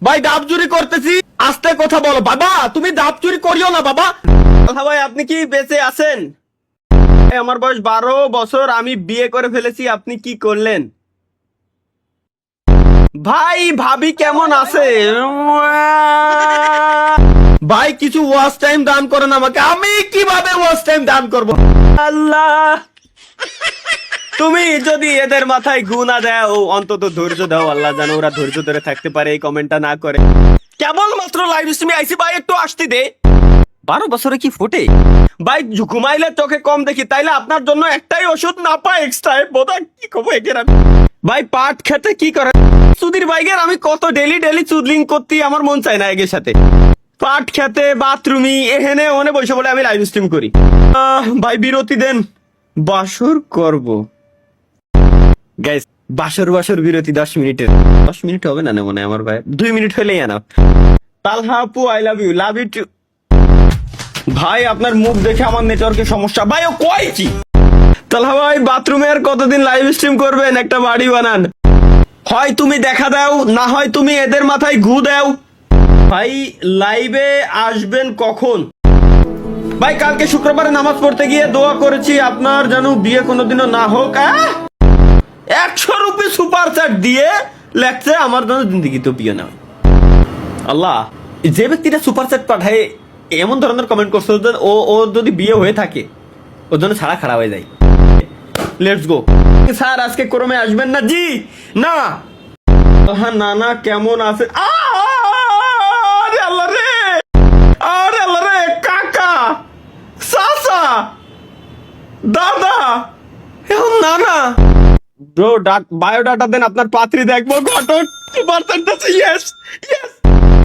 ভাই ডাব চুরি করতেছি, আস্তে কথা বলো বাবা, তুমি ডাব চুরি করিও না বাবা। ভাই আপনি কি বেঁচে আছেন? আমার বয়স 12 বছর, আমি বিয়ে করে ফেলেছি, আপনি কি করলেন? ভাই ভাবি কেমন আছে? ভাই কিছু ওয়াচ টাইম দান করেন আমাকে, আমি কিভাবে ওয়াচ টাইম দান করব? আল্লাহ, তুমি যদি এদের মাথায় গু না দাও, অন্তত ধৈর্য দাও, আল্লাহ জানো ওরা ধৈর্য ধরে থাকতে পারে, এই কমেন্টটা না করে। কেবল মাত্র লাইভ স্ট্রিমে আইসি ভাই, একটু আসতে দে। 12 বছরে কি ফোটে? ভাই ঘুমাইলে চোখে কম দেখি, তাইলে আপনার জন্য একটাই ওষুধ না পাই এক্সট্রা, বোধা কি কব একের আমি। ভাই পাট খেতে কি করে সুধীর ভাইগের, আমি কত ডেলি ডেলি চুদলিং করতে আমার মন চায় না এগের সাথে। পাট খেতে বাথরুমি এখানে ওনে বসে বলে আমি লাইভ স্ট্রিম করি। ভাই বিরতি দেন, বাসর করব। গাইস বাসর বাসর বিরতি 10 মিনিটের। 10 মিনিট হবে না মনে হয় আমার ভাই, 2 মিনিট হলেই আনা। তালহা আপু I love you, love you too. ভাই আপনার মুখ দেখে আমার নেটওয়ার্কের সমস্যা। ভাই ও কয় কি? তালহা ভাই বাথরুমে আর কতদিন লাইভ স্ট্রিম করবেন? একটা বাড়ি বানান, হয় তুমি দেখা দাও, না হয় তুমি এদের মাথায় ঘু দাও। ভাই লাইভে আসবেন কখন? ভাই কালকে শুক্রবারে নামাজ পড়তে গিয়ে দোয়া করেছি আপনার যেন বিয়ে কোনোদিনও না হোক। 100 রুপি সুপার চ্যাট দিয়ে লেখছে আমার যেন জিন্দিগি তো বিয়ে না হয়। আল্লাহ, যে ব্যক্তিটা সুপার চ্যাট পাঠায় এমন ধরনের কমেন্ট করছে, ও ও যদি বিয়ে হয়ে থাকে ওর জন্য ছাড়া খারাপ হয়ে যায়। Let's go. স্যার আজকে ক্রমে আসবেন না? জি না। হ্যাঁ নানা কেমন আছে? আরে আল্লাহ রে, আরে আল্লাহ রে, কাকা চাচা দাদা এখন নানা। ব্রো বায়োডাটা দেন, আপনার পাত্রী দেখবো। ঘটক সুপার চ্যাট, ইয়েস ইয়েস।